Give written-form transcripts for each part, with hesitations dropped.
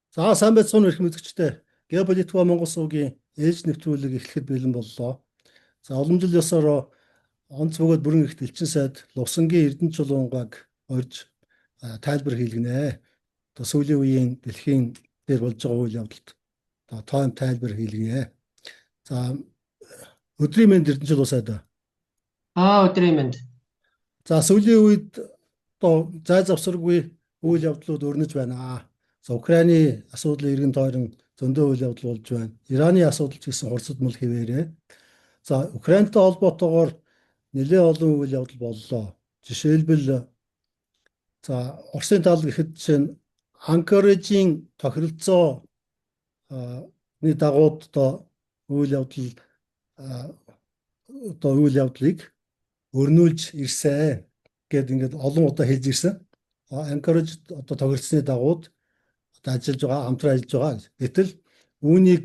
За сайн байцгаана эрх мэдэгчтэй. Геополитика Монгол суугийн ээлж нэвтрүүлэг эхлэхэд бэлэн боллоо. За олон жил ёсоор онц бөгөөд бүрэн ихт элчин сайд Лувсангийн Эрдэнэ чулуунгааг орж тайлбар хийлгэнэ. Одоо сүүлийн үеийн дэлхийн дээр болж байгаа үйл явдалд тоон тайлбар хийлгэнэ. За өдрийн мэнд Эрдэнэ чулуу сайд. Өдрийн мэнд. За сүүлийн үед одоо зай завсаргүй үйл явдлууд өрнөж байна. За Украины асуудлын эргэн тойрон зөндөө үйл явдал болж байна. Ираны асуудал ч гэсэн хурцд мөл хэвээрээ. За Украинтай холбоотойгоор нэлээд олон үйл явдал боллоо. Жишээлбэл за Оросын тал гэхэд чинь Анкаражийн тохиролцоо ны дагууд одоо үйл явдлыг өрнүүлж ирсэн гэд ингээд олон удаа хэлж ирсэн. Анкараж одоо тохиролцсны дагууд одоо ажиллаж байгаа, хамтран ажиллаж байгаа. Гэтэл үүнийг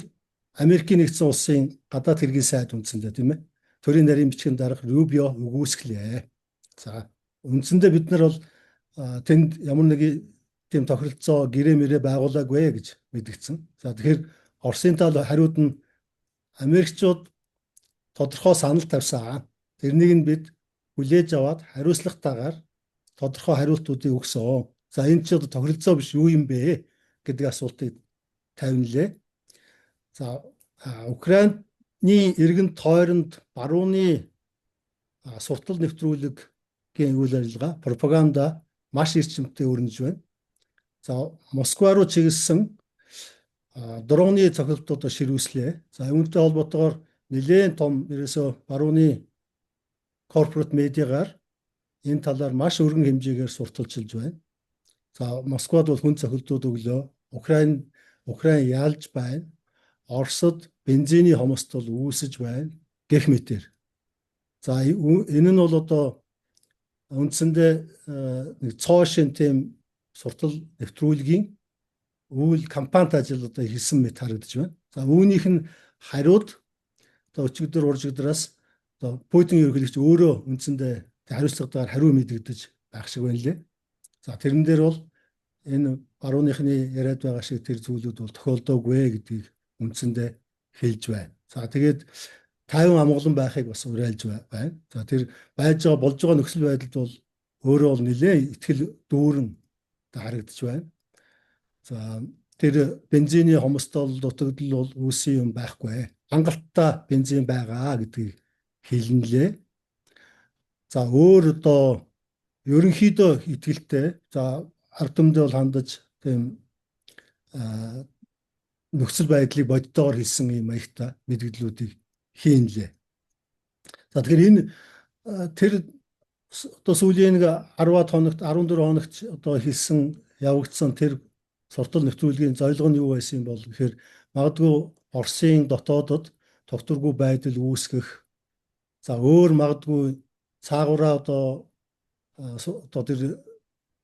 Америкийн нэгдсэн улсын гадаад хэргийн сайд үндсэндээ тийм ээ. Төрийн нарийн бичгийн дарга Рубио үгүйсгэлээ. За үндсэндээ бид нар бол тэнд ямар нэг тийм тохиролцоо гэрээ мэрээ байгуулаагүй гэж мэдгдсэн. За тэгэхээр Оросын тал хариуд нь Америкчууд тодорхой санал тавьсан. Тэрнийг нь бид хүлээж аваад хариуцлагатайгаар тодорхой хариултуудыг өгсөн. За энэ ч одоо тохиролцоо биш юу юм бэ гэдэг асуултыг тавилаа. За Украины эргэн тойронд барууны суртал нэвтрүүлгийн үйл ажиллагаа, пропаганда маш эрчимтэй өрнөж байна. За Москва руу чиглэсэн дроны цохилтуудыг ширүүслээ. За үүнтэй холбоотойгоор нэлээд том ерөөсөө барууны корпорат медиагаар энэ талаар маш өргөн хэмжээгээр сурталчилж байна. За Москвад бол хүн цохилтууд өглөө. Украин ялж байна. Оросд бензиний хомсдол үүсэж байна гэх мэтэр. За энэ нь бол одоо үндсэндээ нэг цоошин тийм суртал нэвтрүүлгийн үйл кампанит ажил одоо хийсэн мэт харагдаж байна. За үүнийх нь хариуд одоо өчигдөр уржигдраас одоо Путин ерөнхийлөгч өөрөө үндсэндээ хариуцлагатайгаар хариу мэдэгдэж байх шиг байна лээ. За тэрэн дээр бол энэ барууныхны яриад байгаа шиг тэр зүйлүүд бол тохиолдоогүй гэдгийг үндсэндээ хэлж байна. За тэгээд тайван амгалан байхыг бас уриалж байна. За тэр байж байгаа болж байгаа нөхцөл байдалд бол өөрөө бол нэлээд ихтгэл дүүрэн харагдаж байна. За тэр бензиний хомсдол дутагдал бол үүссэн юм байхгүй. Хангалттай бензин байгаа гэдгийг хэлнэлээ. За өөр одоо ерөнхийдөө итгэлтэй. За ард түмэндээ бол хандаж тийм нөхцөл байдлыг бодитоогоор хэлсэн юм маягтай мэдгдлүүдийг хийнлээ. За тэгэхээр энэ тэр одоо сүүлийн нэг 10-аад хоногт 14 хоногт одоо хэлсэн явагдсан тэр суртал нэвтрүүлгийн зорилго нь юу байсан юм бол гэхээр магадгүй Оросын дотоодод тогтворгүй байдал үүсгэх. За өөр магадгүй цаагаараа одоо тэр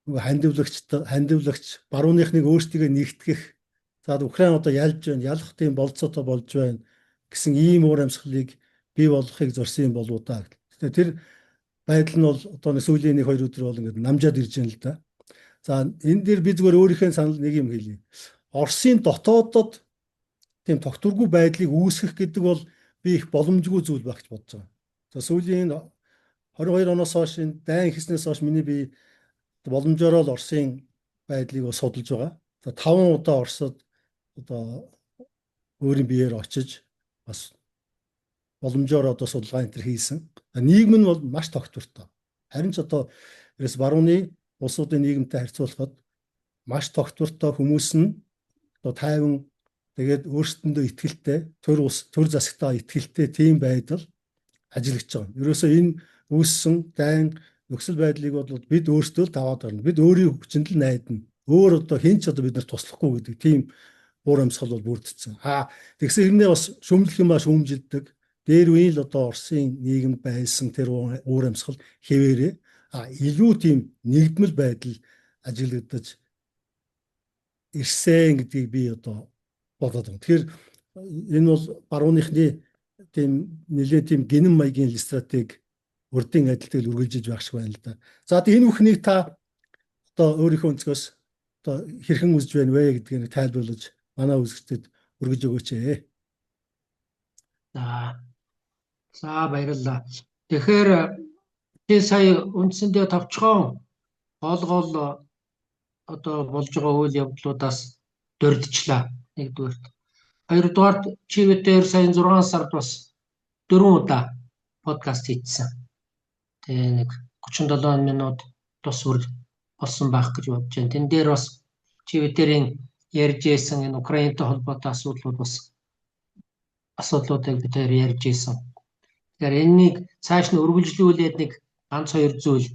хандивлагч барууныхныг өөрсдийгөө нэгтгэх. За Украин одоо ялж байна, ялах тийм болцоотой болж байна гэсэн ийм уур амьсгалыг бий болгохыг зорьсон юм болов уу та. Тэгэхээр тэр байдал нь бол одоо сүүлийн 1-2 өдөр бол ингээд намжаад ирж байна л да. За энэ дээр би зүгээр өөрийнхөө санал нэг юм хэлье. Оросын дотоодод тийм тогтворгүй байдлыг үүсгэх гэдэг бол би их боломжгүй зүйл байх гэж бодож байгаа. За сүүлийн 22 оноос хойш дайн хийснээс хойш миний би боломжоор л Оросын байдлыг бас судалж байгаа. За 5 удаа Оросод одоо өөрийн биеэр очиж бас боломжоор одоо судалгаа энэ төр хийсэн. Нийгэм нь бол маш тогтвортой. Харин ч одоо ерөөс барууны улсуудын нийгэмтэй харьцуулахад маш тогтвортой хүмүүс нь одоо тайван тэгээд өөрсдөндөө итгэлтэй төр засагтаа итгэлтэй тийм байдал ажиллаж байгаа. Ерөөсөө энэ үүссэн дайн нөхцөл байдлыг бол бид өөрсдөө л даваад гарна. Бид өөрийн хүчинд л найдана. Өөр одоо хэн ч одоо бид нар туслахгүй гэдэг тийм уур амьсгал бол бүрдсэн. Тэгсэн хэрнээ бас шүүмжлэх юм ба шүүмжилдэг. Дээр үеийн л одоо Оросын нийгэмд байсан тэр уур амьсгал хэвээрээ илүү тийм нэгдмэл байдал ажиглагдаж ирсэн гэдгийг би одоо бодоод байна. Тэгэхээр энэ бол барууныхны тийм нэлээд тийм гинэн маягийн стратеги урдын адилтгал үргэлжиж байх шиг байна л да. За энэ бүхнийг та одоо өөрийнхөө өнцгөөс одоо хэрхэн үзэж байна вэ гэдгийг тайлбарлаж манай үзэгчдэд өргөж өгөөч ээ. За баярлалаа. Тэгэхээр би сая үндсэндээ товчхон гол одоо болж байгаа үйл явдлуудаас дурдчихлаа. Нэгдүгээрт. Хоёрдугаарт чи бидээр сая 6 сард бас 4 удаа подкаст хийсэн. Тэгээ нэг 37 минут тус бүр болсон байх гэж бодож байна. Тэн дээр бас чи бидэрийн ярьж ийсэн энэ Украинтай холбоотой асуудлуудыг бид хоёр ярьж ийсэн. Тэгэхээр энэнийг цааш нь үргэлжлүүлээд нэг ганц хоёр зүйл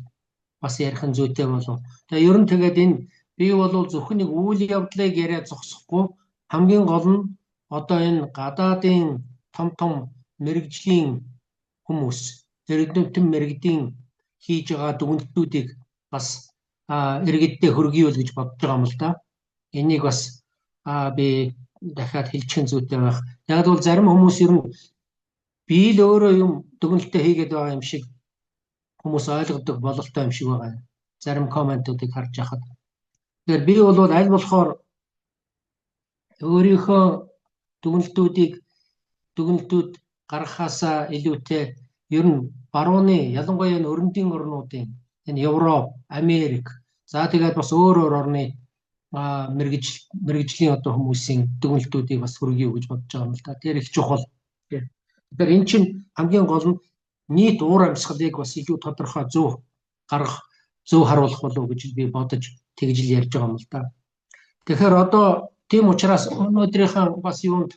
бас ярих нь зүйтэй болов. Тэгээ ер нь тэгээд энэ би бол зөвхөн нэг үйл явдлыг яриад зогсохгүй хамгийн гол нь одоо энэ гадаадын том мэрэгжлийн хүмүүс эрдэмтэн мэрэгдийн хийж байгаа дүгнэлтүүдийг бас иргэддээ хүргийвэл гэж бодож байгаа юм л да. Энийг бас би дахиад хэлчихэн зүйтэй байх. Яг бол зарим хүмүүс ер нь би л өөрөө юм дүгнэлтээ хийгээд байгаа юм шиг хүмүүс ойлгодог бололтой юм шиг байгаа. Зарим комментуудыг харж байхад. Тэгэхээр би бол аль болохоор өөрийнхөө дүгнэлтүүд гаргахаасаа илүүтэй ер нь барууны ялангуяа энэ өрөндийн орнуудын энэ Европ, Америк, за тэгээд бас өөр орны мэрэгжлийн одоо хүмүүсийн дүгнэлтүүдийг бас хүргэе гэж бодож байгаа юм л да. Тэр их чухал. Тэгэхээр эн чинь хамгийн гол нь нийт уур амьсгалыг бас илүү тодорхой зөв харуулах болов гэж би бодож тэгж л ярьж байгаа юм л да. Тэгэхээр одоо тийм учраас өнөөдрийнхээ бас юунд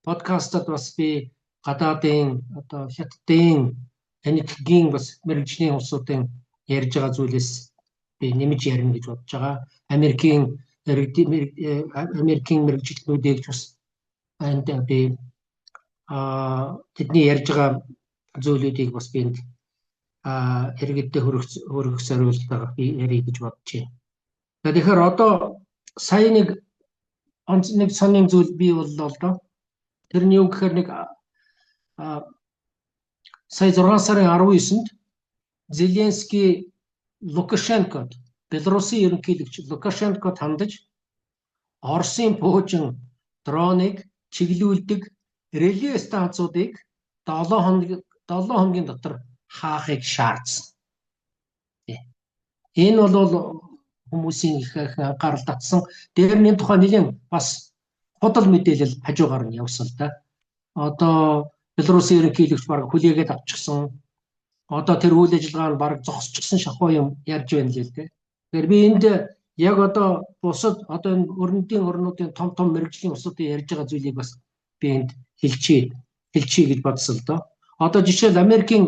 подкастад бас би гадаадын одоо хятадын энэтхэгийн бас мэрэгжлийн улсуудын ярьж байгаа зүйлээс би нэмж ярина гэж бодож байгаа. Америкийн мэрэгжлүүдийг бас энд би тэдний ярьж байгаа зүйлүүдийг бас би энд иргэддээ хүргэх зорилготойгоор би ярих гэж бодож байна. Тэгэхээр одоо сая нэг сонин зүйл би боллоо л доо. Тэрний юу гэхээр нэг сая 6 сарын 19-нд Зеленский Лукашенкод Белорусын ерөнхийлөгч Лукашенкод хандаж Оросын пуужин дроныг чиглүүлдэг реле станцуудыг 7 хоногийн дотор хаахыг шаардсан. Энэ бол хүмүүсийн их анхаарал татсан. Дээр нь энэ тухай нэгэн бас худал мэдээлэл хажуугаар нь явсан л да. Одоо Белорусын ерөнхийлөгч баг хүлээгээд авчихсан. Одоо тэр үйл ажиллагаа нь баг зогсчихсан шахуу юм ярьж байна л дээ. Тэгэхээр би энд яг одоо бусад одоо энэ өрөндийн орнуудын том мэрэгжлийн улсуудын ярьж байгаа зүйлийг бас би энд хэлчихье гэж бодсон л доо. Одоо жишээл Америкийн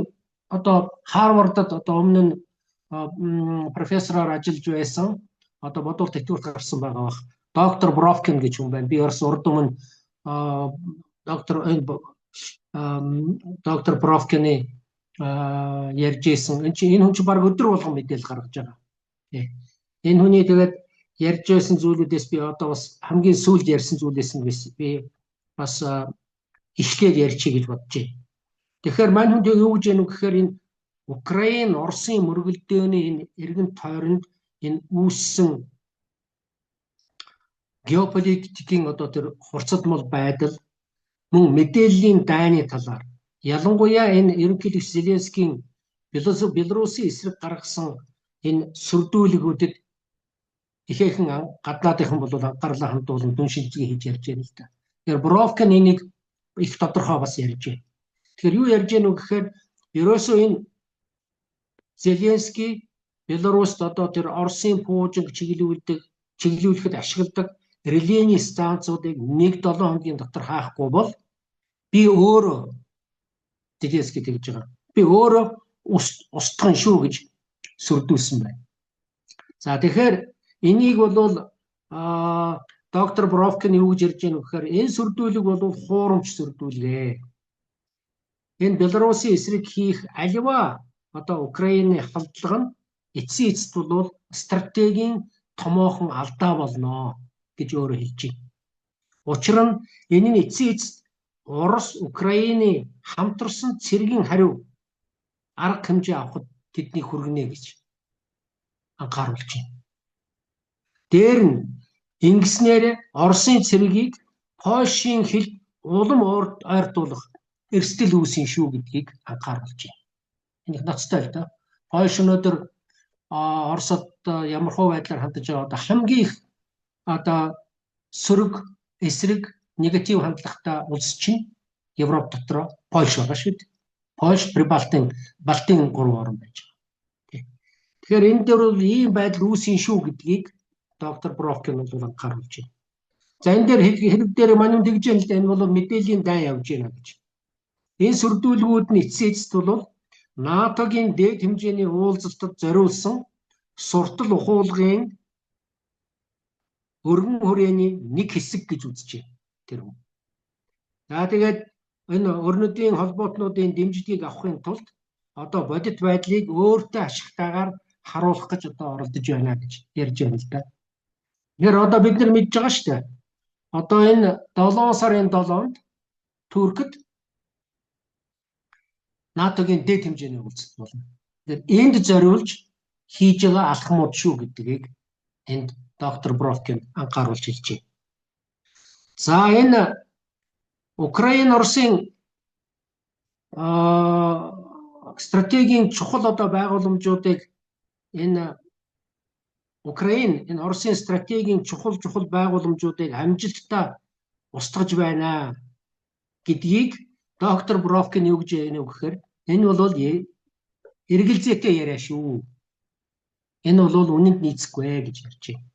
одоо Харвардад одоо өмнө нь профессороор ажиллаж байсан одоо бодвол тэтгэврт гарсан байгаа бах. Доктор Бровкин гэж хүн байна. Би ерөөс урд өмнө доктор Бровкины ярьж ийсэн. Энэ хүн чинь баг өдөр болгон мэдээлэл гаргаж байгаа. Энэ хүний тэгээд ярьж байсан зүйлүүдээс би одоо бас хамгийн сүүлд ярьсан зүйлээс нь би бас ихлээд ярьчих гэж бодож байна. Тэгэхээр мань хүн юу гэж яах вэ гэхээр энэ Украин, Оросын мөргөлдөөний энэ эргэн тойронд энэ үүссэн геополитикийн одоо тэр хурцадмал байдал мөн мэдээллийн дайны талаар ялангуяа энэ ерөнхийлөгч Зеленскийн Белорусын эсрэг гаргасан энэ сүрдүүлгүүдэд ихээхэн гаднаадынхан бол анхаарлаа хандуулан дүн шинжилгээ хийж ярьж байна л да. Тэгэхээр Бровкин энийг их тодорхой бас ярьж байна. Тэгэхээр юу ярьж гэнэ үү гэхээр ерөөсөө энэ Зеленский Белоруст одоо тэр Оросын пуужинг чиглүүлэхэд ашигладаг релений станцуудыг 1-7 хоногийн дотор хаахгүй бол би өөрөө Зеленский тэгж байгаа. Би өөрөө устгах шүү гэж сүрдүүлсэн байна. За тэгэхээр энийг бол доктор Бровкин юу гэж ярьж байна вэ гэхээр энэ сүрдүүлэг бол хуурамч сүрдүүлгээ. Энэ Белорусын эсрэг хийх аливаа одоо Украины халдлага нь эцсийн эцэст бол стратегийн томоохон алдаа болно гэж өөрөө хэлж байна. Учир нь энэ нь эцсийн эцэст Орос Украины хамтарсан цэргийн хариу арга хэмжээ авахд тэдний хүргэнэ гэж анхааруулж байна. Дээр нь ингэснээр Оросын цэргийг Польшийн хэлд улам ойртуулах эрсдэл үүсэн шүү гэдгийг анхааруулж байна. Энэ их ноцтой л доо. Польш өнөөдөр Оросд ямар хөө байдлаар хандж байгаа хамгийн их сөрөг, эсрэг, негатив хандлагатай улс чинь Европ дотроо Польш байгаа шүү дээ. Польш, Балтийн 3 орн байж байгаа. Тэгэхээр энэ дээр бол ийм байдал үүсэн шүү гэдгийг доктор Бровкин бол анхааруулж байна. За энэ дээр хэрэг дээр манайд тэгж яана л да, энэ бол мэдээллийн дай явж байна гэж. Энэ сүрдүүлгүүд нь эцсийн эцэст бол НАТОгийн дээд хэмжээний уулзалтад зориулсан суртал ухуулгын өргөн хүрээний нэг хэсэг гэж үзэж байна тэр хүн. За тэгээд энэ өрнөдийн холбоотнуудын дэмжлэгийг авахын тулд одоо бодит байдлыг өөртөө ашигтайгаар харуулах гэж одоо оролдож байна гэж ярьж байна л да. Тэгэхээр одоо бид нар мэдж байгаа шүү дээ. Одоо энэ 7 сарын 7-нд Туркид НАТОгийн дээд хэмжээний уулзалт болно. Энд зориулж хийж байгаа алхмууд шүү гэдгийг энд доктор Бровкин анхааруулж хэлж байна. За энэ Украин Оросын стратегийн чухал одоо байгууламжуудыг энэ Украин энэ Оросын стратегийн чухал байгууламжуудыг амжилттай устгаж байна гэдгийг доктор Бровкин юу гэж яана вэ гэхээр энэ бол эргэлзээтэй яриа шүү. Энэ бол үнэнд нийцэхгүй гэж ярьж байна.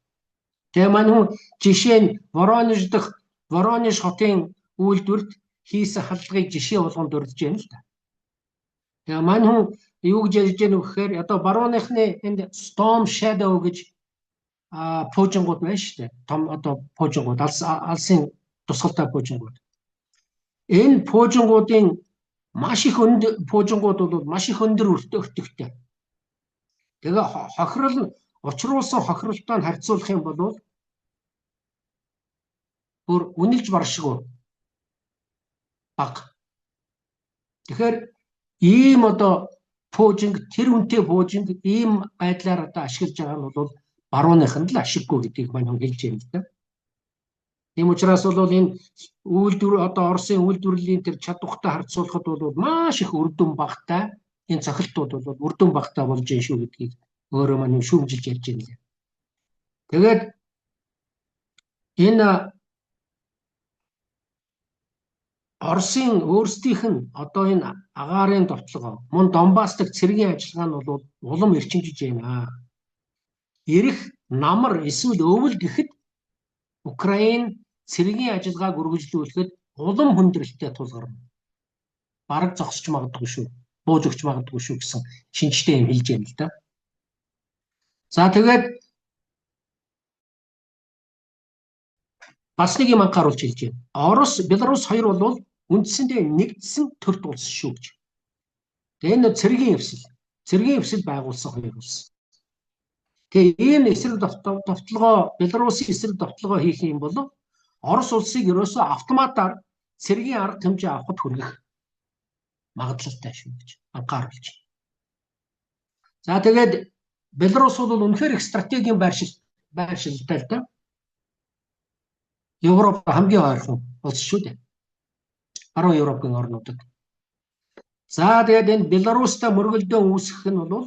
Тэгээ манай жишээ нь Воронеж хотын үйлдвэрт хийсэн халдлагыг жишээ болгон дурдж байна л да. Тэгээ манай хүн юу гэж ярьж байна вэ гэхээр одоо барууныхны энд Storm Shadow гэж пуужингууд байна шүү дээ. Том одоо пуужингууд алсын тусгалтай пуужингууд. Энэ пуужингуудын маш их пуужингууд бол маш их өндөр өртөгтэй. Тэгээ учруулсан хохиролтой нь харьцуулах юм бол бүр үнэлж баршгүй бага. Тэгэхээр ийм одоо пуужинг, тэр үнэтэй пуужинг ийм байдлаар одоо ашиглаж байгаа нь бол барууных нь л ашиггүй гэдгийг мань хэлж байна л да. Тийм учраас бол энэ үйлдвэр одоо Оросын үйлдвэрлэлийн тэр чадвартай харьцуулахад бол маш их үрдүн багтай энэ цохилтууд бол үрдүн багтай болж байна шүү гэдгийг өөрөө мань шүүмжилж ярьж байна лээ. Тэгээд энэ Оросын өөрсдийнх нь одоо энэ агаарын довтлогоо мөн Донбасс дэх цэргийн ажиллагаа нь бол улам эрчимжиж байна. Ирэх намар эсвэл өвөл гэхэд Украин цэргийн ажиллагааг үргэлжлүүлэхэд улам хүндрэлтэй тулгарна. Бараг зогсож магадгүй шүү. Бууж өгч магадгүй шүү гэсэн шинжтэй юм хэлж байна л да. За тэгээд бас нэг юм анхааруулж хэлж байна. Орос, Беларусь хоёр бол үндсэндээ нэгдсэн төрд улс шүү гэж. Тэгээ энэ цэргийн эвсэл байгуулсан хоёр улс. Тэгээ ийм эсрэг довтлогоо Беларусын эсрэг довтлогоо хийх юм бол Орос улсыг ерөөсөө автоматар цэргийн арга хэмжээ авахд хүргэх магадлалтай шүү гэж анхааруулж байна. За тэгээд Беларусь бол үнэхээр их стратегийн байршилтай л да. Европ хамгийн ойрхон улс шүү дээ. Баруун Европын орнуудад. За тэгээд энэ Беларустай мөргөлдөөн үүсгэх нь бол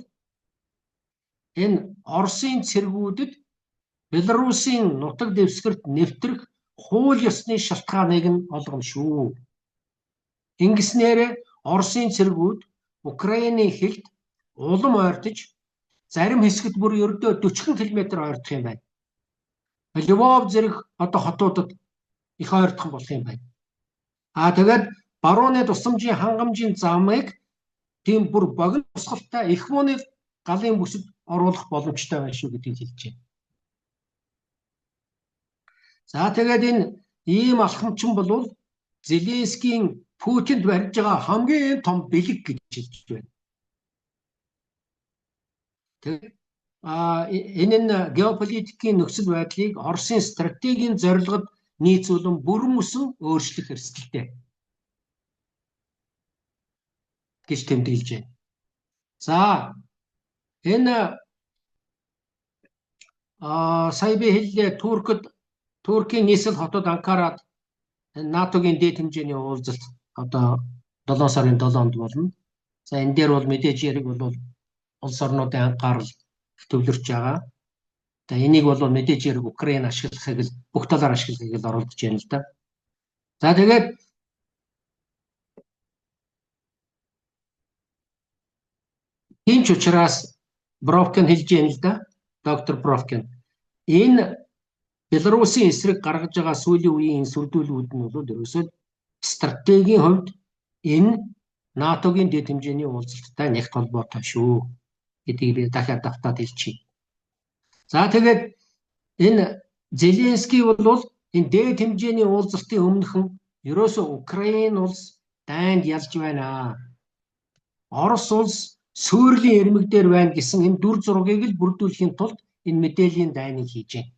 энэ Оросын цэргүүдэд Беларусын нутаг дэвсгэрт нэвтрэх хууль ёсны шалтгааныг нь олгоно шүү. Ингэснээр Оросын цэргүүд Украины хэлд улам ойртож зарим хэсгэд бүр ердөө 40 км ойртох юм байна. Львов зэрэг одоо хотуудад их ойртох болох юм байна. Тэгээд барууны тусламжийн хангамжийн замыг тийм бүр богино тусгалтай их мууны галын бүсэд оруулах боломжтой байна шүү гэдгийг хэлж байна. За тэгээд энэ ийм алхамчин бол Зеленскийн Путинд барьж байгаа хамгийн том бэлэг гэж хэлж байна. Тэгээд энэ нь геополитикийн нөхцөл байдлыг Оросын стратегийн зорилгод нийцүүлэн бүрэн мөсөн өөрчлөх эрсдэлтэй гэж тэмдэглэж байна. За энэ сая би хэллээ Туркийн нийслэл хотод Анкарад НАТО-гийн дээд хэмжээний уулзалт одоо 7 сарын 7-нд болно. За энэ дээр бол мэдээж яриг бол улс орнуудын анхаарал төвлөрч байгаа. За энийг бол мэдээж яриг Украин ашиглахыг л бүх талаар ашиглахыг л оролдож байна л да. За тэгээд тийм ч учраас Бровкин хэлж байна л да. Доктор Бровкин. Энэ Белорусын эсрэг гаргаж байгаа сүүлийн үеийн сүрдүүлүүд нь бол ерөөсөө стратегийн хувьд энэ НАТО-гийн дэд хэмжээний уулзалттай нэгт холбоотой шүү гэдгийг би дахиад давтаад хэлчихье. За тэгээд энэ Зеленский бол энэ дэд хэмжээний уулзалтын өмнөхөн ерөөсөө Украин улс дайнд ялж байна. Орос улс суурлийн эрмэг дээр байна гэсэн энэ дүр зургийг л бүрдүүлэхийн тулд энэ мэдээллийн дайныг хийж байна.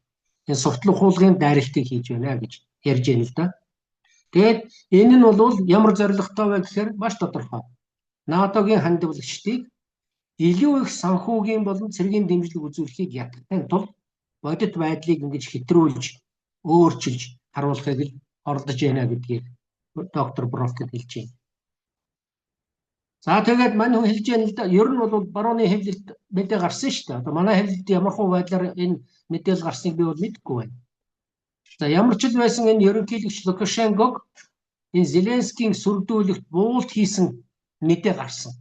Энэ суртлах хуулгын дайралтыг хийж байна гэж ярьж байна л да. Тэгээд энэ нь бол ямар зорилготой вэ гэхээр маш тодорхой. НАТО-гийн хандивлагчдыг илүү их санхүүгийн болон цэргийн дэмжлэг үзүүлэхийг ятгахын тулд бодит байдлыг ингэж хэтрүүлж, өөрчилж харуулахыг л оролдож байна гэдгийг доктор Бровкин хэлж байна. За тэгээд мань хүн хэлж байна л да. Ер нь бол барууны хэвлэлд мэдээ гарсан шүү дээ. Одоо манай хэвлэлд ямар хуу байдлаар энэ мэдээлэл гарсныг би бол мэдэхгүй байна. За ямар ч л байсан энэ ерөнхийлөгч Лукашенког энэ Зеленскийн сүрдүүлэгт буулт хийсэн мэдээ гарсан.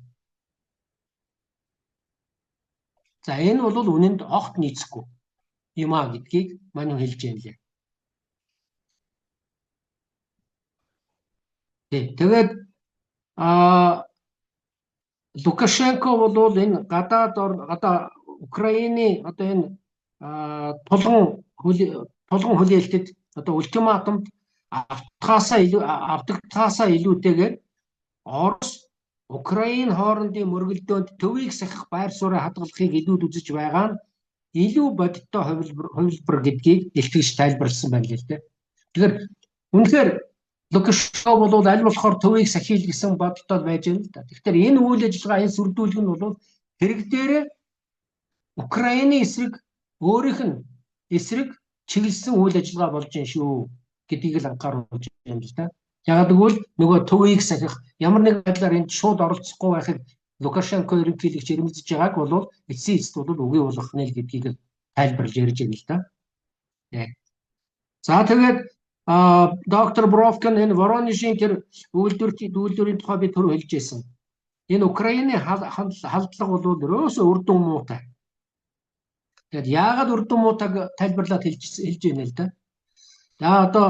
За энэ бол үнэнд огт нийцэхгүй юм а гэдгийг мань хүн хэлж байна лээ. Тэгээд Лукашенко бол энэ гадаад одоо Украины одоо энэ тулгын хүлээлтэд одоо ультиматумд автагдахаасаа илүүтэйгээр Орос Украин хоорондын мөргөлдөөнд төвийг сахих байр суурь хадгалахыг илүүд үзэж байгаа нь илүү бодиттой хувилбар гэдгийг илтгэж тайлбарласан байна л дээ. Тэгэхээр үнэхээр Лукашенко бол аль болохоор төвийг сахил гэсэн бодолтой байж байна л да. Тэгэхээр энэ үйл ажиллагаа, энэ сүрдүүлэг нь бол хэрэг дээрээ Украины эсрэг өөрийнх нь эсрэг чиглэсэн үйл ажиллагаа болж байна шүү гэдгийг л анхааруулж байна л да. Яг тэгвэл нөгөө төвийг сахих ямар нэг байдлаар энд шууд оролцохгүй байхыг Лукашенко ерөнхийлөгч ирмэлзэж байгааг бол эцсийн эцэст бол үгүй болох нь л гэдгийг л тайлбарлаж ярьж байна л да. За тэгээд доктор Бровкин энэ Воронежийн тэр үйлдвэрийн тухай би түрүү хэлж байсан. Энэ Украины халдлага бол ерөөсөө үрдүн муутай. Тэгээд яагаад үрдүн муутайг тайлбарлаад хэлж байна л да. За одоо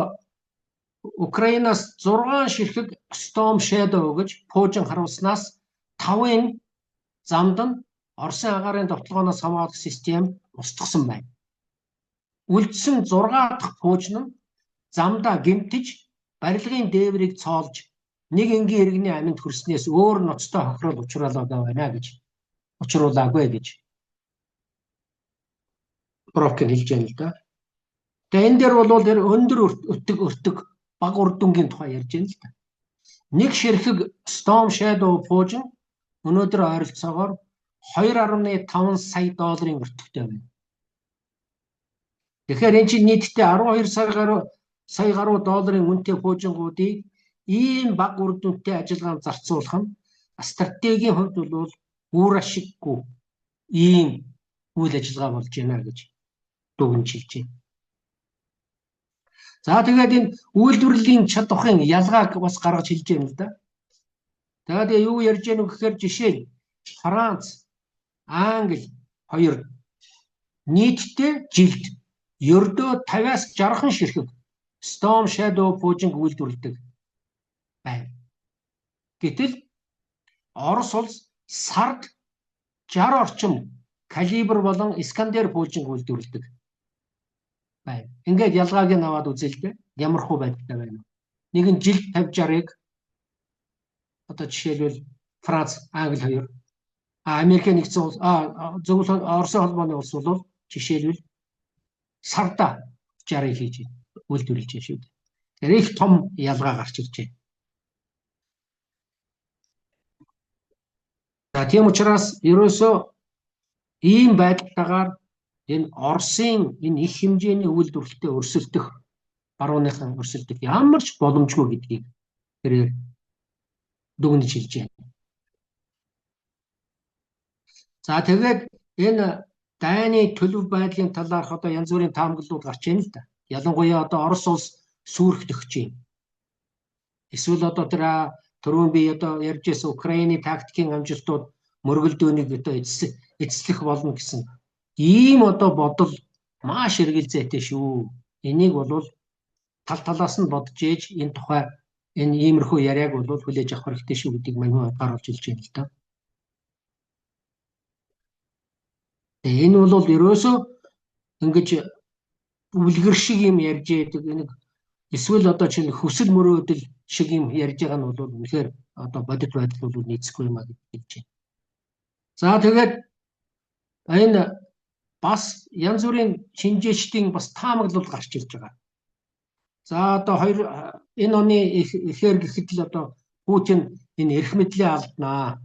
Украинаас 6 ширхэг Storm Shadow гэж пуужин харуулснаас 5-ын замд нь Оросын агаарын довтлогооноос хамгаалах систем устгасан байна. Үлдсэн 6 дахь пуужин нь замдаа гэмтэж барилгын дээврийг цоолж нэг энгийн иргэний аминд хүрснээс өөр ноцтой хохирол учруулаад байна гэж учруулаагүй гэж Бровкин хэлж байна л да. Тэгээ энэ дээр бол өндөр өртөг баг үрдүнгийн тухай ярьж байна л да. Нэг ширхэг Storm Shadow пуужин өнөөдөр ойролцоогоор $2.5 сая өртөгтэй байна. Тэгэхээр энэ чинь нийтдээ 12 сая гаруй долларын үнэтэй пуужингуудыг ийм баг үр дүнтэй ажиллагаанд зарцуулах нь стратегийн хувьд бол үр ашиггүй ийм үйл ажиллагаа болж байна гэж дүгнж хэлж байна. За тэгээд энэ үйлдвэрлэлийн чадварын ялгааг бас гаргаж хэлж байна л да. Тэгээд юу ярьж байна вэ гэхээр жишээ нь Франц, Англи хоёр нийтдээ жилд ердөө 50-аас 60 ширхэг Storm Shadow пуужинг үйлдвэрлэдэг байна. Гэтэл Орос улс сард 60 орчим калибр болон Искандер пуужинг үйлдвэрлэдэг байна. Ингээд ялгааг нь аваад үзэлтэй ямар хөө байдалтай байна. Нэг нь жилд 50-60-ыг одоо жишээлбэл Франц, Англи хоёр Америк нэгдсэн улс зөвхөн Оросын холбооны улс бол жишээлбэл сарда 60-ыг хийж үйлдвэрлэж байна шүү дээ. Тэр их том ялгаа гарч ирж байна. За тийм учраас ерөөсөө ийм байдалтайгаар энэ Оросын энэ их хэмжээний үйлдвэрлэлтэд өрсөлдөх барууныхан өрсөлдөх ямар ч боломжгүй гэдгийг тэрээр дүгнэж хэлж байна. За тэгээд энэ дайны төлөв байдлын талаарх одоо янз бүрийн таамаглалууд гарч байна л да. Ялангуяа одоо Орос улс сүрхтөгч юм. Эсвэл одоо түрүүн би одоо ярьж байсан Украины тактикийн амжилтууд мөргөлдөөнийг одоо эцэслэх болно гэсэн ийм одоо бодол маш эргэлзээтэй шүү. Энийг бол тал талаас нь бодож ээж энэ тухай энэ иймэрхүү яриаг бол хүлээж авах хэрэгтэй шүү гэдгийг мань харуулж хэлж байна л да. Энэ бол ерөөсөө ингэж үлгэр шиг юм ярьж яадаг нэг эсвэл одоо чинь хүсэл мөрөөдөл шиг юм ярьж байгаа нь бол үнэхээр одоо бодит байдал бол нийцэхгүй юм а гэж хэлж байна. За тэгээд энэ бас янз бүрийн шинжээчдийн бас таамаглал гарч ирж байгаа. За одоо энэ оны эхээр гэхэд л одоо Путин энэ эрх мэдлээ алднаа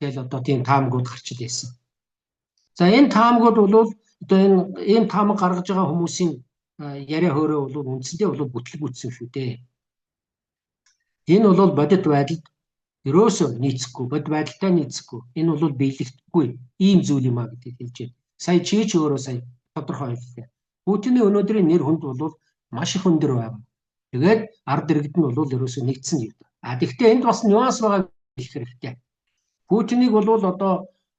гэж одоо тийм таамагуд гарч ирсэн. За энэ таамагуд бол одоо энэ таамаг гаргаж байгаа хүмүүсийн яриа хөөрөө бол үндсэндээ бол бүтлэг бүтсэн шүү дээ. Энэ бол бодит байдалд ерөөсөө нийцэхгүй, бодит байдалтай нийцэхгүй. Энэ бол биелэгдэхгүй ийм зүйл юм а гэдгийг хэлж байна. Сая чийч өөрөө сая тодорхой хэллээ. Путины өнөөдрийн нэр хүнд бол маш их өндөр байна. Тэгээд ард иргэд нь бол ерөөсөө нэгдсэн юм. Гэхдээ энд бас нюанс байгаа хэлэх хэрэгтэй. Путиныг бол одоо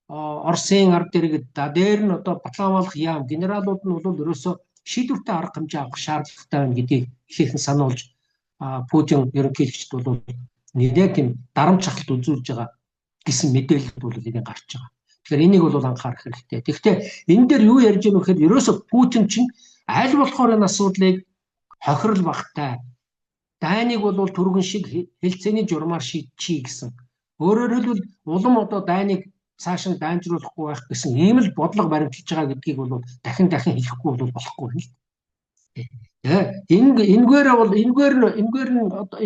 Оросын ард иргэд дээр нь одоо Батламалах яам генералууд нь бол ерөөсөө шийдвэртэй арга хэмжээ авах шаардлагатай байна гэдгийг ихээхэн сануулж Путин ерөнхийлөгчд бол нэлээд тийм дарамт шахалт үзүүлж байгаа гэсэн мэдээлэл бол энийг гарч байгаа. Тэгэхээр энийг бол анхаарах хэрэгтэй. Тэгэхдээ энэ дээр юу ярьж байгаа вэ гэхээр ерөөсөө Путин чинь аль болохоор энэ асуудлыг хохирол багтай дайныг бол түргэн шиг хэлцээний журмаар шийдчихье гэсэн. Өөрөөр хэлбэл улам одоо дайныг цааш нь дайнжруулахгүй байх гэсэн ийм л бодлого баримталж байгаа гэдгийг бол дахин хэлэхгүй бол болохгүй юм л.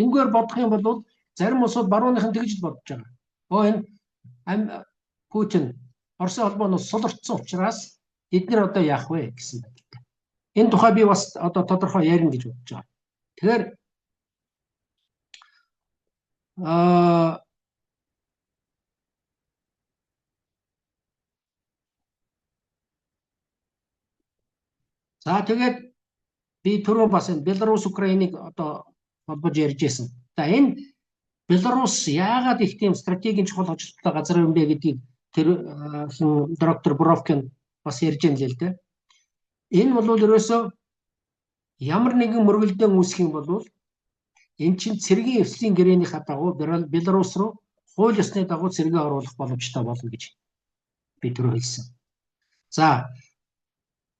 Энэгээр бодох юм бол зарим улсууд барууныхан тэгж бодож байгаа. Энэ Путин Оросын холбооноос суларчсан учраас эдгээр одоо яах вэ гэсэн байдалтай. Энэ тухай би бас одоо тодорхой ярина гэж бодож байгаа. Тэгэхээр за тэгээд би түрүү бас энэ Беларусь Украиныг одоо холбож ярьж байсан. За энэ Беларусь яагаад их тийм стратегийн чухал ажилттай газар юм бэ гэдгийг тэр доктор Боровкин бас ярьж байгаа л дээ. Энэ бол ерөөсөө ямар нэгэн мөргөлдөөн үүсэх юм бол энэ чинь цэргийн эвслийн гэрээнийхээ дагуу Беларусь руу хууль ёсны дагуу цэргээ оруулах боломжтой болно гэж би түрүү хэлсэн. За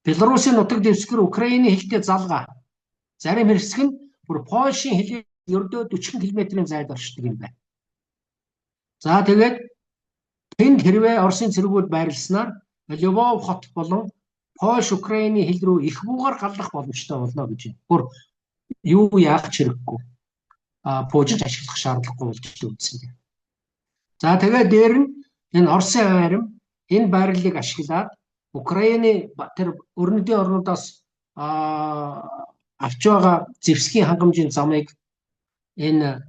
Беларусын нутаг дэвсгэр Украины хэлтэй залгаа. Зарим хэсэг нь бүр Польшийн хэлээр ердөө 40 км-ийн зайд оршдог юм байна. За тэгээд тэнд хэрвээ Оросын цэргүүд байрласнаар Львов хот болон Польш Украины хэл рүү их буугаар галлах боломжтой болно гэж байна. Бүр юу яах ч хэрэггүй. Пуужиж ашиглах шаардлагагүй болж үзсэн. За тэгээд дээр нь энэ Оросын хайрам энэ байрлалыг ашиглаад Украины тэр өрнөдийн орнуудаас авч байгаа зэвсгийн хангамжийн замыг энэ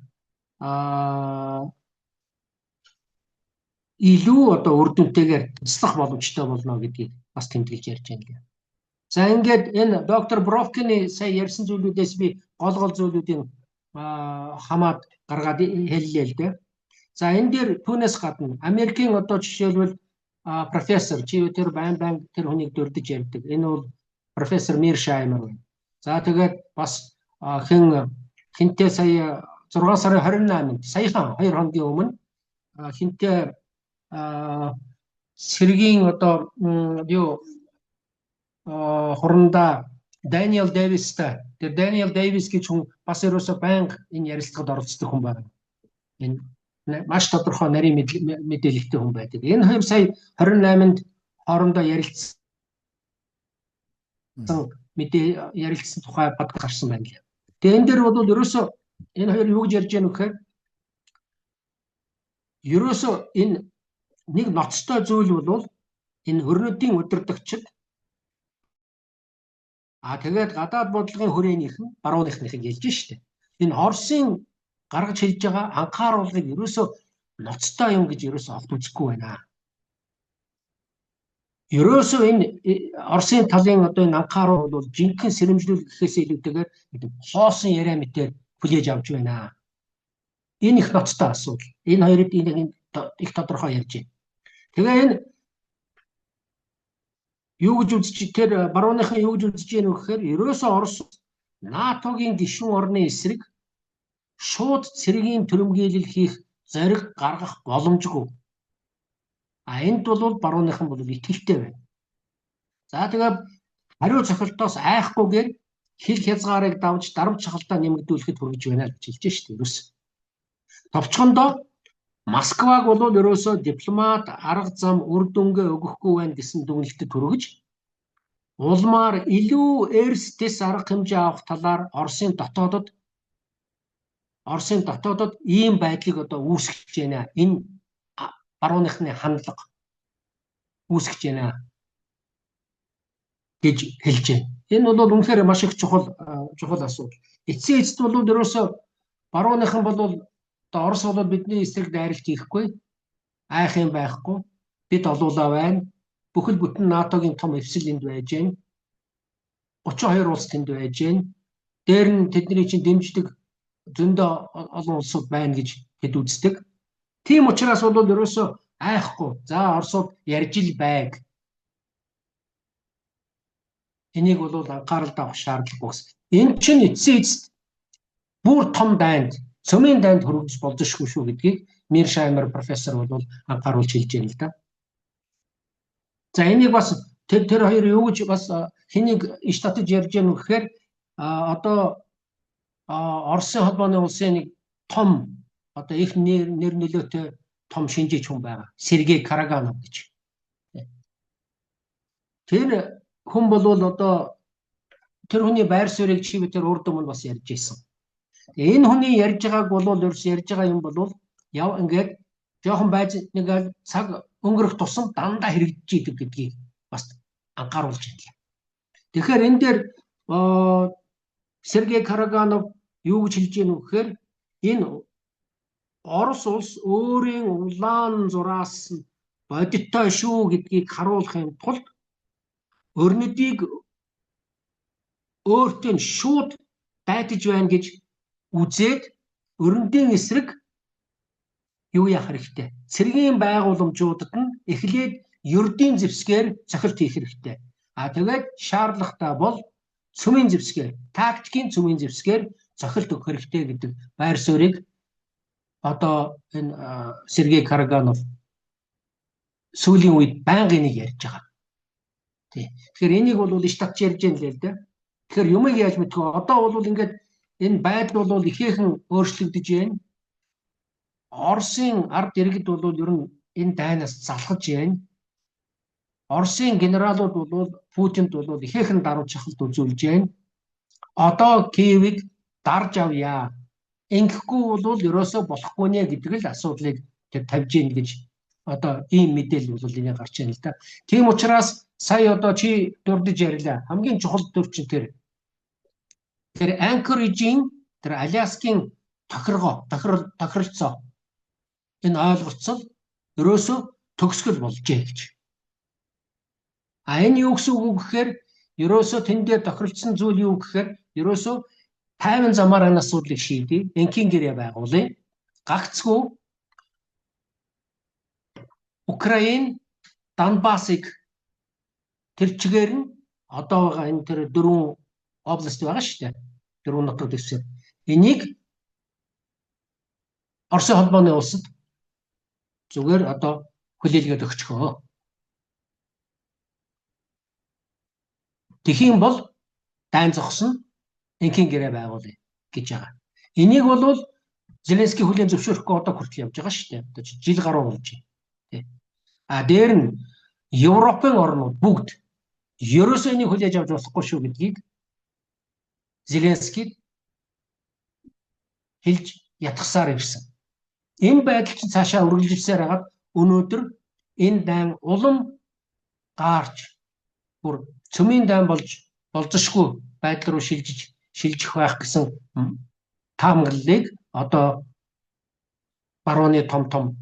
илүү одоо үр дүнтэйгээр туслах боломжтой болно гэдгийг бас тэмдэглэж ярьж байна. За ингээд энэ доктор Боровкины сая ярьсан зүйлүүдээс би гол зүйлүүдийн хамаад гаргаад хэллээ л дээ. За энэ дээр түүнээс гадна Америкийн одоо жишээлбэл профессор чи тэр байн тэр хүнийг дурдж ярьдаг. Энэ бол профессор Миршаймер байна. За тэгээд бас хинтээ сая 6 сарын 28-нд саяхан 2 хоногийн өмнө хинтээ сэргийн одоо юу хуранда Дэниел Дэвистэй тэр Дэниел Дэвис гэж хүн бас ерөөсө байнга энэ ярилцлагад оролцдог хүн байна. Энэ маш тодорхой нарийн мэдээлэлтэй хүн байдаг. Энэ хоёр сая 28-нд хоорондоо ярилцсан ярилцсан тухай бод гарсан байна лээ. Тэгээ энэ дээр бол ерөөсөө энэ хоёр юу гэж ярьж байгаа нөхөр ерөөсөө энэ нэг ноцтой зүйл бол энэ өрнөдийн удирдагчид Тэгээд гадаад бодлогын хүрээнийх нь барууныхныг ялж штэ. Энэ Оросын гаргаж хэлж байгаа анхааруулгыг ерөөсөө ноцтой юм гэж ерөөсөө авт үзэхгүй байна. Ерөөсөө энэ Оросын талын одоо энэ анхаарал бол жинхэнэ сэрэмжлүүлэх гэхээс илүүтэйгээр хоосон яриа мэтээр хүлээж авч байна. Энэ их ноцтой асуудал. Энэ хоёрыг их тодорхой ярьж байна. Тэгээ энэ юу гэж үзэж тэр барууныхан юу гэж үзэж байна вэ гэхээр ерөөсөө Орос НАТО-гийн гишүүн орны эсрэг шууд цэргийн түрэмгийлэл хийх зориг гаргах боломжгүй. Энд бол барууныхан бол итгэлтэй байна. За тэгээд хариу цохилтоос айхгүйгээр хил хязгаарыг давж дарамт шахалтаа нэмэгдүүлэхэд хүргэж байна гэж хэлж штеп ерөөс. Товчхондоо Москваг бол ерөөсөө дипломат арга зам үр дүнгээ өгөхгүй байна гэсэн дүгнэлтэд хүргэж улмаар илүү эрсдэс арга хэмжээ авах талаар Оросын дотоодод ийм байдлыг одоо үүсгэж байна. Энэ барууныхны хандлага үүсгэж байна гэж хэлж байна. Энэ бол үнэхээр маш их чухал асуудал. Эцсийн эцэд бол ерөөсөө барууныхан бол Орос бол бидний эсрэг дайралт хийхгүй, айх юм байхгүй. Бид олуулаа байна. Бүхэл бүтэн НАТО-гийн том эвсэл энд байж байна. 32 улс тэнд байж байна. Дээр нь тэдний чинь дэмждэг зөндөө олон улсууд байна гэж хэд үздэг. Тийм учраас бол ерөөсөө айхгүй. За Оросууд ярьж ил байг. Энийг бол анхаарал тавих шаардлагагүй гэсэн. Энэ чинь эцсийн эцэд бүр том дайнд цөмийн дайнд хүргэж болзошгүй шүү гэдгийг Миршаймер профессор бол анхааруулж хэлж байна л да. За энийг бас тэр хоёр юу гэж бас хэнийг иш татаж ярьж байгаа нь гэхээр одоо Оросын холбооны улсын нэг том одоо их нэр нөлөөтэй том шинжээч хүн байгаа. Сергей Караганов гэж. Тэр хүн бол одоо тэр хүний байр суурийг чив тэр урд өмнө бас ярьж ирсэн. Энэ хүний ярьж байгааг бол ерөөс ярьж байгаа юм бол ингээд жоохон байж нэг цаг өнгөрөх тусам дандаа хэрэгжиж идэг гэдгийг бас анхааруулж байна. Тэгэхээр энэ дээр Сергей Караганов юу гэж хэлж байна вэ гэхээр энэ Орос улс өөрийн улаан зураас бодиттой шүү гэдгийг харуулахын тулд өрнөдийг өөртөө шууд дайтаж байна гэж үзээд өрнөдийн эсрэг юу яах хэрэгтэй? Цэргийн байгууламжуудад нь эхлээд ердийн зэвсгээр цохилт хийх хэрэгтэй. Тэгээд шаардлагатай бол цөмийн зэвсгээр, тактикийн цөмийн зэвсгээр цохилт өгөх хэрэгтэй гэдэг байр суурийг одоо энэ Сергей Караганов сүүлийн үед байнга энийг ярьж байгаа. Тэгэхээр энийг бол иш татж ярьж байна л да. Тэгэхээр юмыг яаж мэдэх вэ? Одоо бол ингээд энэ байдал бол ихээхэн өөрчлөгдөж байна. Оросын ард иргэд бол ер нь энэ дайнаас залхаж байна. Оросын генералууд бол Путинд бол ихээхэн даруй шахалт үзүүлж байна. Одоо Киевийг дарж авъя. Ингэхгүй бол ерөөсөө болохгүй нэ гэдэг л асуудлыг тэр тавьж ийн гэж одоо ийм мэдээлэл бол энийг гарч байна л да. Тийм учраас сая одоо чи дурдж ярьлаа. Хамгийн чухал төр чинь тэр Anchorage-ийн тэр Аляскийн тохиролцоо энэ ойлголцол ерөөсөө төгсгөл болжээ гэж. Энэ юу гэсэн үг гэхээр ерөөсөө тэн дээр тохиролцсон зүйл юу гэхээр ерөөсөө тайван замаар энэ асуудлыг шийдээ. Энхийн гэрээ байгуулъя. Гагцгүй Украин Донбассыг тэр чигээр нь одоо байгаа энэ тэр дөрвөн област байгаа шүү дээ. Дөрвөн нутаг дэвсгэр. Энийг Оросын холбооны улсад зүгээр одоо хүлээлгээд өгчихөө. Тэхийн бол дайн зогсно энхийн гэрээ байгуулъя гэж байгаа. Энийг бол Зеленский хүлээн зөвшөөрөхгүй одоо хүртэл явж байгаа шүү дээ. Одоо жил гаруй болж байна. Дээр нь Европын орнууд бүгд ерөөсөө энийг хүлээж авч болохгүй шүү гэдгийг Зеленский хэлж ятгахсаар ирсэн. Энэ байдал чинь цаашаа үргэлжилсээр хагаад өнөөдөр энэ дайн улам гаарч бүр цөмийн дайн болж болзошгүй байдал руу шилжих байх гэсэн таамаглалыг одоо барууны том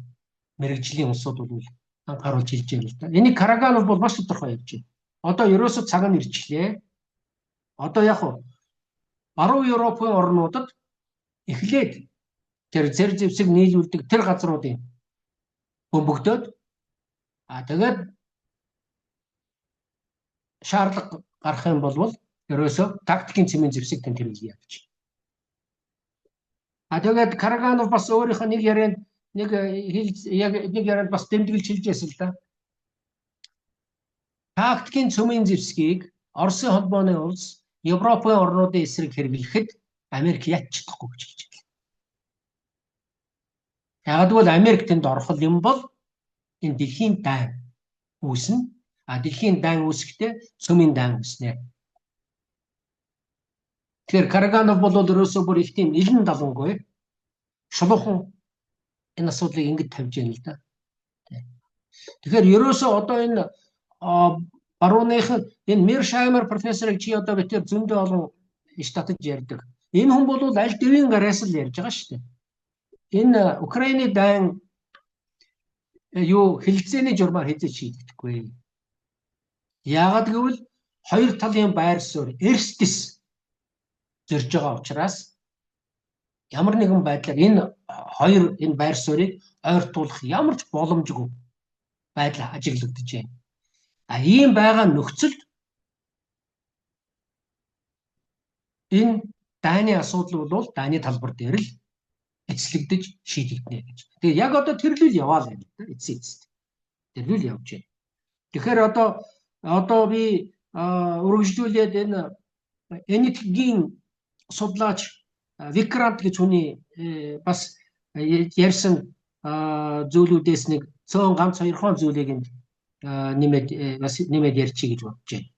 мэрэгжлийн улсууд бол анхааруулж хэлж байна л да. Энийг Караганов бол маш тодорхой ярьж байна. Одоо ерөөсөө цаг нь ирчихлээ. Одоо яг хуу баруун Европын орнуудад эхлээд тэр зэр зэвсэг нийлүүлдэг тэр газруудын бөмбөгдөөд тэгээд шаардлага гарах юм бол ерөөсөө тактикийн цэмийн зэвсэг тань хэрэглэе гэж. Тэгээд Караганов бас өөрийнхөө нэг ярианд бас дэмдэглэж хэлж байсан л да. Тактикийн цөмийн зэвсгийг Оросын холбооны улс Европын орнуудын эсрэг хэрэглэхэд Америк яаж чадахгүй гэж хэлж байна. Ягдвал Америк тэнд орох юм бол энэ дэлхийн дай үүснэ. Дэлхийн дай үүсэхдээ цөмийн дай үүснэ. Тэгэхээр Караганов бол ерөөсөө бүр их тийм илэн далангүй шулуухан энэ асуудлыг ингэж тавьж яана л да. Тэгэхээр ерөөсөө одоо энэ барууных энэ Мершаймер профессорыг чи одоо битэр зөндөө олон штатад ярьдаг. Энэ хүн бол аль дэвийн гараас л ярьж байгаа шүү дээ. Энэ Украины дайн хэлэлцээний журмаар хэзээ шийдэгдэхгүй. Яагаад гэвэл хоёр талын байр суурь эрсдэс зорж байгаа учраас ямар нэгэн байдлаар энэ байр суурийг ойртуулах ямар ч боломжгүй байдал ажиглагдаж байна. Ийм байгаа нөхцөлд энэ дайны асуудал бол дайны талбар дээр л эцлэгдэж шийдэгдэнэ гэж. Тэгээ яг одоо тэрлүүл яваал байна да эцсийн. Тэрлүүл явж байна. Тэгэхээр одоо би үргэлжлүүлээд энэ энэтхэгийн судлаач Викрант гэж хүний бас ярьсан зүйлүүдээс нэг цөөн ганц хоёрхон зүйлийг нэмээд ярьчих гэж бодож байна.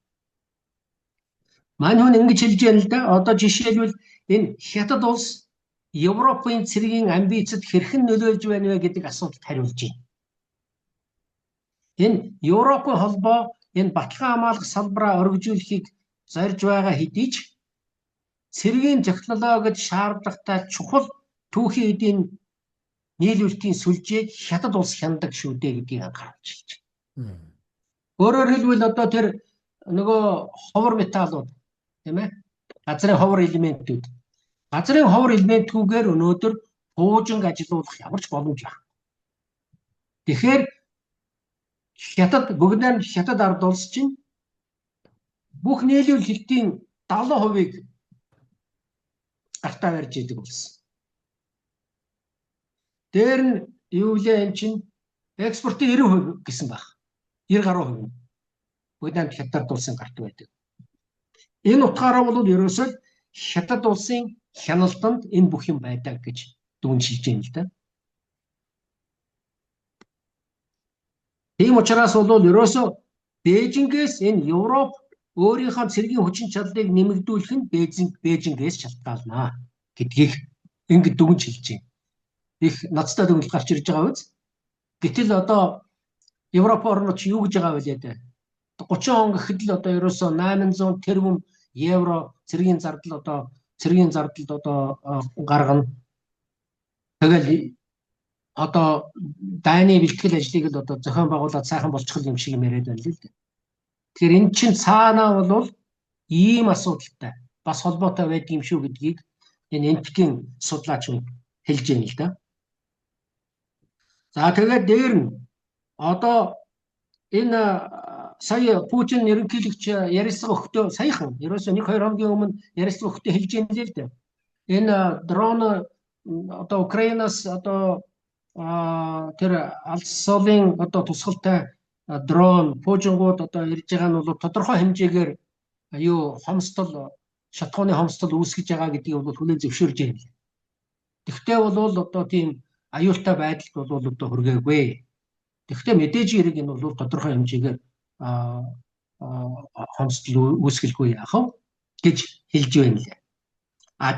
Манай хүн ингэж хэлж байна л да. Одоо жишээлбэл энэ хятад улс Европын цэргийн амбицад хэрхэн нөлөөлж байна вэ гэдэг асуулт хариулж байна. Энэ Европын холбоо энэ баталгаа хамгаалах салбараа өргөжүүлэхийг зорж байгаа хэдий ч цэргийн технологид шаардлагатай чухал түүхийн эдийн нийлүүлэлтийн сүлжээг хятад улс хяндаг шүү дээ гэдгийг анхааруулж хэлж байна. Өөрөөр хэлбэл одоо тэр нөгөө ховор металлууд тийм ээ газрын ховор элементүүд газрын ховор элементгүйгээр өнөөдөр буужинг ажилуулах ямар ч боломж байна. Тэгэхээр бүгдээр хятад ард улс чинь бүх нийлүүлэлтийн 70%-ийг гартаа барьж идэг болсон. Дээр нь юу вэ энэ чинь экспортын 90% гэсэн баг. 90 гаруй хувь. Бүгдээр хятад улсын гарт байдаг. Энэ утгаараа бол ерөөсөө хятад улсын хяналтанд энэ бүх юм байдаг гэж дүгнжиж байна л да. Тийм учраас бол ерөөсөө Бээжингээс энэ Европ өөрийнхөө цэргийн хүчин чадлыг нэмэгдүүлэх нь Бээжингээс шалтгаална гэдгийг ингэ дүгнж хэлж байна. Их ноцтой дүгнэлт гарч ирж байгаа үз. Гэтэл одоо Европ орнууд юу гэж байгаа вэ лээ? 30 он гэхэд л одоо ерөөсөө 800 тэрбум евро цэргийн зардал гаргана. Тэгэл одоо дайны бэлтгэл ажлыг л одоо зохион байгуулаад сайхан болчихл юм шиг яриад байна л дээ. Тэгэхээр эн чинь цаанаа бол ийм асуудалтай бас холбоотой байдаг юм шүү гэдгийг энэ энтхийн судлаач хэлж байна л да. За тэгээд дээр нь одоо энэ сая Путин ерөнхийлөгч ярилцлага өгтөө саяхан ерөөсөө 1-2 хоногийн өмнө ярилцлага өгтөө хэлж байна л дээ. Энэ дрон одоо Украинаас одоо тэр алсын одоо тусгалтай дрон пуужингууд одоо ирж байгаа нь бол тодорхой хэмжээгээр хомсдол шатхууны хомсдол үүсгэж байгаа гэдгийг бол хүлээн зөвшөөрж байна. Тэгвэл бол одоо тийм аюултай байдалд бол одоо хүргээгүй. Тэгвэл мэдээж хэрэг энэ бол тодорхой хэмжээгээр хомсдол үүсгэлгүй яах вэ гэж хэлж байна лээ.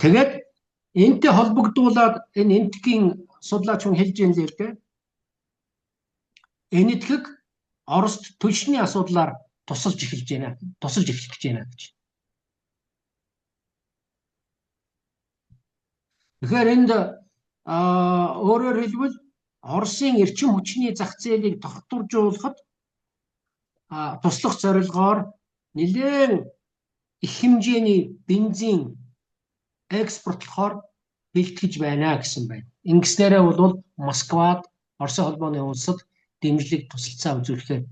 Тэгээд энтэй холбогдуулаад энэ энтхийн судлаач хүн хэлж байна лээ дээ. Энэтхэг Орост түлшний асуудлаар тусалж эхэлж байна гэж. Тэгэхээр энд өөрөөр хэлбэл Оросын эрчим хүчний зах зээлийг тогтворжуулахад туслах зорилгоор нэлээд их хэмжээний бензин экспортлохоор бэлтгэж байна гэсэн байна. Ингэснээрээ бол Москвад Оросын холбооны улсад дэмжлэг тусалцаа үзүүлэхээр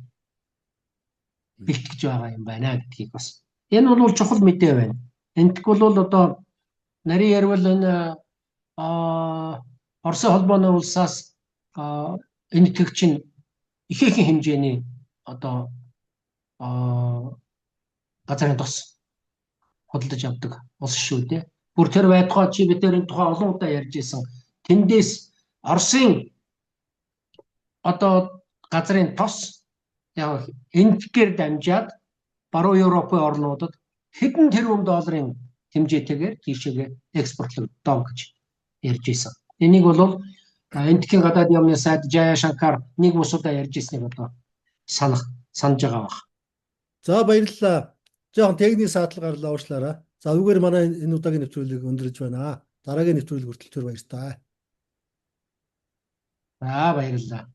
бэлтгэж байгаа юм байна гэдгийг бас. Энэ бол чухал мэдээ байна. Энтг бол одоо нарийн ярил энэ Оросын холбооны улсаас энэ төгч нь ихээхэн хэмжээний одоо газрын тос худалдаж авдаг улс шүү дээ. Бүр тэр байтугай чи бид тэрийн тухай олон удаа ярьж исэн. Тэндээс Оросын одоо газрын тос яг энтгэгээр дамжаад баруун Европын орнуудад хэдэн тэрбум долларын хэмжээтэйгээр тийшээгээ экспортлогдоо гэж ярьж исэн. Энийг бол энтхийн гадаад яамны сайд Жая Шанкар нэг бус удаа ярьж ирснийг одоо санаж байгаа баг. За баярлалаа. Жохон техник саадлал гарлаа уучлаарай. За үүгээр манай энэ удаагийн нэвтрүүлгийг өндөрлөж байна. Дараагийн нэвтрүүлэг хүртэл түр баяр таа. За баярлалаа.